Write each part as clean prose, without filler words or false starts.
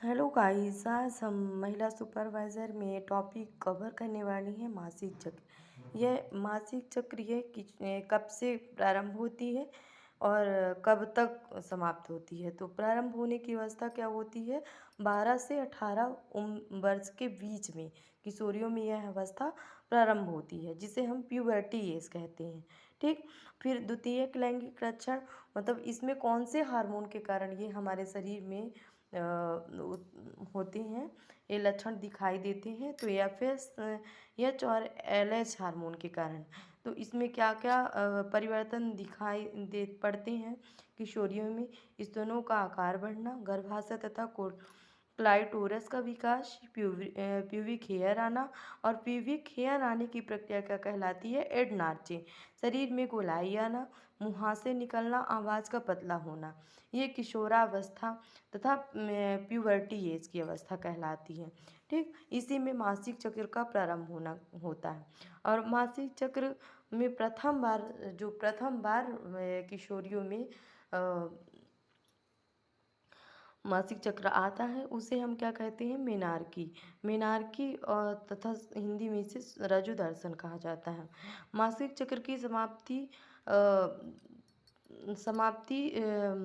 Hello guys, आज हम महिला सुपरवाइज़र में टॉपिक कवर करने वाले हैं मासिक चक्र। यह मासिक चक्र कब से प्रारंभ होती है और कब तक समाप्त होती है। तो प्रारंभ होने की अवस्था क्या होती है, 12 से 18 वर्ष के बीच में किशोरियों में यह अवस्था प्रारंभ होती है, जिसे हम प्यूबर्टी एज कहते हैं। ठीक। फिर द्वितीयक लैंगिक लक्षण, मतलब इसमें कौन से हार्मोन के कारण ये हमारे शरीर में होते हैं, ये लक्षण दिखाई देते हैं। तो एच और LH हार्मोन के कारण। तो इसमें क्या क्या परिवर्तन दिखाई दे पड़ते हैं किशोरियों में। इस दोनों का आकार बढ़ना, गर्भाशय तथा क्लाइटोरस का विकास, प्यूबिक हेयर आना। और प्यूबिक हेयर आने की प्रक्रिया क्या कहलाती है, एडनार्चिंग। शरीर में गोलाई आना, मुहासे निकलना, आवाज़ का पतला होना, ये किशोरावस्था तथा प्यूबर्टी एज की अवस्था कहलाती है। ठीक। इसी में मासिक चक्र का प्रारंभ होता है। और मासिक चक्र में प्रथम बार किशोरियों में मासिक चक्र आता है, उसे हम क्या कहते हैं, मेनार्की। मेनार्की और तथा हिंदी में इसे रजु दर्शन कहा जाता है। मासिक चक्र की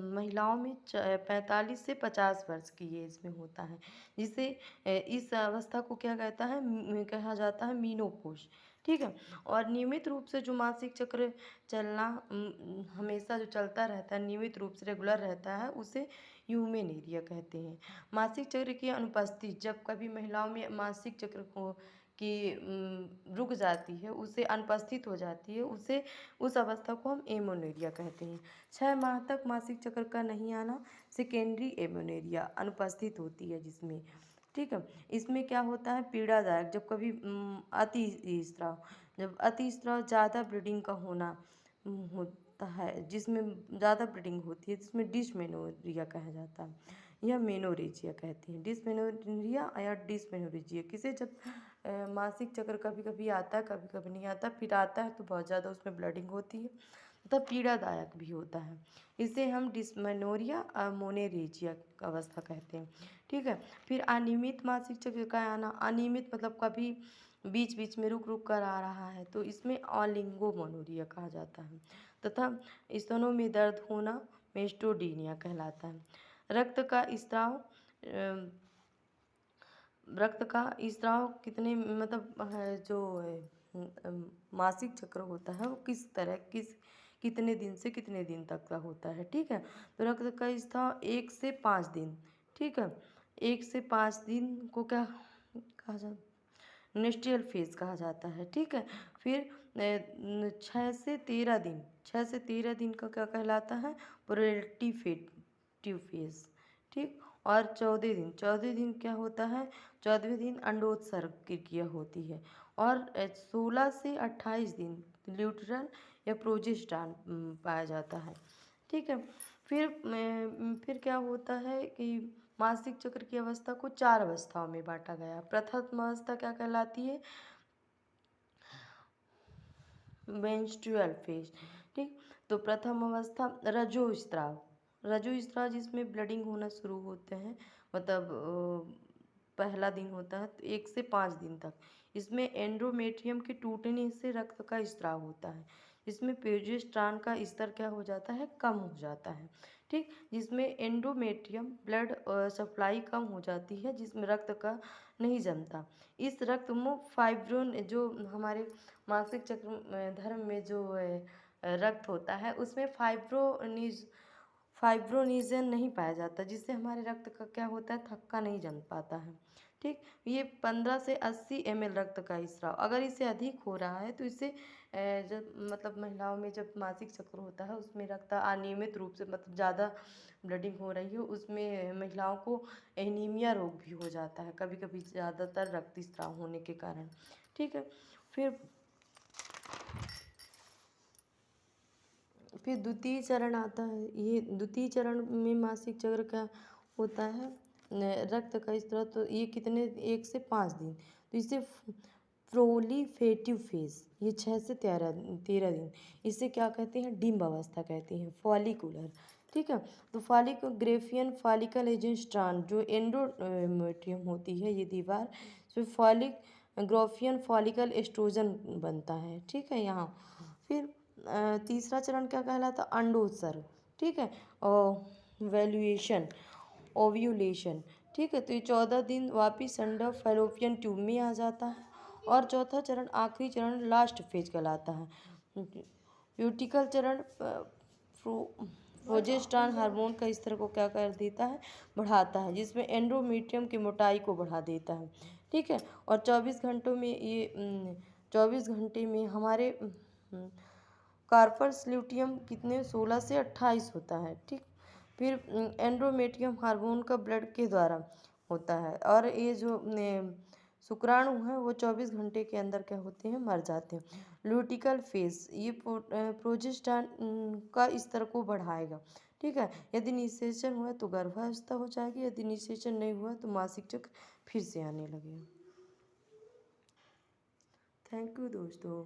महिलाओं में 45 से 50 वर्ष की एज में होता है, जिसे इस अवस्था को क्या कहा जाता है, मीनोपॉज। ठीक है। और नियमित रूप से जो मासिक चक्र चलना हमेशा जो चलता रहता है, नियमित रूप से रेगुलर रहता है, उसे ह्यूमेनेरिया कहते हैं। मासिक चक्र की अनुपस्थिति, जब कभी महिलाओं में मासिक चक्र रुक जाती है, उसे अनुपस्थित हो जाती है, उस अवस्था को हम एमोनेरिया कहते हैं। 6 माह तक मासिक चक्र का नहीं आना सेकेंडरी एमोनेरिया अनुपस्थित होती है जिसमें। ठीक है। इसमें क्या होता है, पीड़ादायक, जब कभी अति स्त्राव ज़्यादा ब्लीडिंग का होना होता है, जिसमें ज़्यादा ब्लीडिंग होती है, जिसमें डिसमेनोरिया कहा जाता है, यह मेनोरेजिया कहते हैं। डिसमेनोरिया या डिसमेनोरेजिया किसे, जब मासिक चक्र कभी कभी आता है, कभी कभी नहीं आता, फिर आता है तो बहुत ज़्यादा उसमें ब्लीडिंग होती है तथा पीड़ादायक भी होता है। इसे हम डिसमेनोरिया मोनेरेजिया अवस्था कहते हैं। ठीक है। फिर अनियमित मासिक चक्र का आना, अनियमित मतलब कभी बीच बीच में रुक रुक कर आ रहा है, तो इसमें ऑलिगोमोनोरिया कहा जाता है। तथा स्तनों में दर्द होना मेस्टोडीनिया कहलाता है। रक्त का स्त्राव, कितने मतलब मासिक चक्र होता है, वो कितने दिन से कितने दिन तक का होता है। ठीक है। तो रक्त का स्त्राव 1 से 5 दिन। ठीक है। 1 से 5 दिन को क्या कहा जाता है, मिनिस्ट्रियल फेज कहा जाता है। ठीक है। फिर 6 से 13 दिन का क्या कहलाता है, प्रोरेक्टिव फेज। ठीक। और 14 दिन क्या होता है, 14वें दिन अंडोत्सर्ग की क्रिया होती है। और 16 से 28 दिन ल्यूट्रल या प्रोजेस्टेरॉन पाया जाता है। ठीक है। फिर क्या होता है कि मासिक चक्र की अवस्था को 4 अवस्थाओं में बांटा गया। प्रथम अवस्था क्या कहलाती है, मेंस्ट्रुअल फेज। ठीक। तो प्रथम अवस्था रजोस्त्राव जिसमें ब्लीडिंग होना शुरू होते हैं, मतलब पहला दिन होता है तो 1 से 5 दिन तक। इसमें एंडोमेट्रियम के टूटने से रक्त का स्त्राव होता है। इसमें प्रोजेस्टेरॉन का स्तर क्या हो जाता है, कम हो जाता है। ठीक। जिसमें एंडोमेट्रियम ब्लड सप्लाई कम हो जाती है, जिसमें रक्त का नहीं जमता। इस रक्त में फाइब्रोन, जो हमारे मासिक चक्र धर्म में जो रक्त होता है, उसमें फाइब्रोनिजन नहीं पाया जाता, जिससे हमारे रक्त का क्या होता है, थक्का नहीं जम पाता है। ठीक। ये 15 से 80 ml रक्त का स्राव, अगर इससे अधिक हो रहा है तो इससे जब मतलब महिलाओं में जब मासिक चक्र होता है, उसमें रक्त अनियमित रूप से, मतलब ज़्यादा ब्लीडिंग हो रही है, उसमें महिलाओं को एनीमिया रोग भी हो जाता है कभी कभी, ज़्यादातर रक्तस्राव होने के कारण। ठीक है। फिर द्वितीय चरण आता है। ये द्वितीय चरण में मासिक चक्र का होता है, रक्त का स्त्राव, तो ये कितने, 1 से 5 दिन। तो इसे प्रोलिफेटिव फेज, ये 6 से 13 दिन। इसे क्या कहते हैं, डिम्ब अवस्था कहते हैं, फॉलिकुलर। ठीक। ठीक है। तो फॉलिक ग्रेफियन फॉलिकल एजेंस्ट्रान जो एंडोमेट्रियम होती है ये दीवार, इसमें फॉलिक ग्राफियन फॉलिकल एस्ट्रोजन बनता है। ठीक है यहाँ फिर तीसरा चरण क्या कहलाता, अंडोत्सर्ग। ठीक है। और वैल्यूएशन ओव्यूलेशन। ठीक है। तो ये 14 दिन वापिस अंडा फैलोपियन ट्यूब में आ जाता है। और चौथा चरण आखिरी चरण लास्ट फेज कहलाता है, ब्यूटिकल चरण। प्रोजेस्टेरॉन हार्मोन का स्तर को क्या कर देता है, बढ़ाता है, जिसमें एंडोमेट्रियम की मोटाई को बढ़ा देता है। ठीक है। और 24 घंटों में ये 24 घंटे में हमारे कार्पस ल्यूटियम कितने 16 से 28 होता है। ठीक। फिर एंडोमेट्रियम हार्मोन का ब्लड के द्वारा होता है। और ये जो शुक्राणु हैं वो 24 घंटे के अंदर क्या होते हैं, मर जाते हैं। लूटिकल फेज ये प्रोजेस्टेरॉन का स्तर को बढ़ाएगा। ठीक है। यदि निषेचन हुआ तो गर्भावस्था हो जाएगी, यदि निषेचन नहीं हुआ तो मासिक चक्र फिर से आने लगेगा। थैंक यू दोस्तों।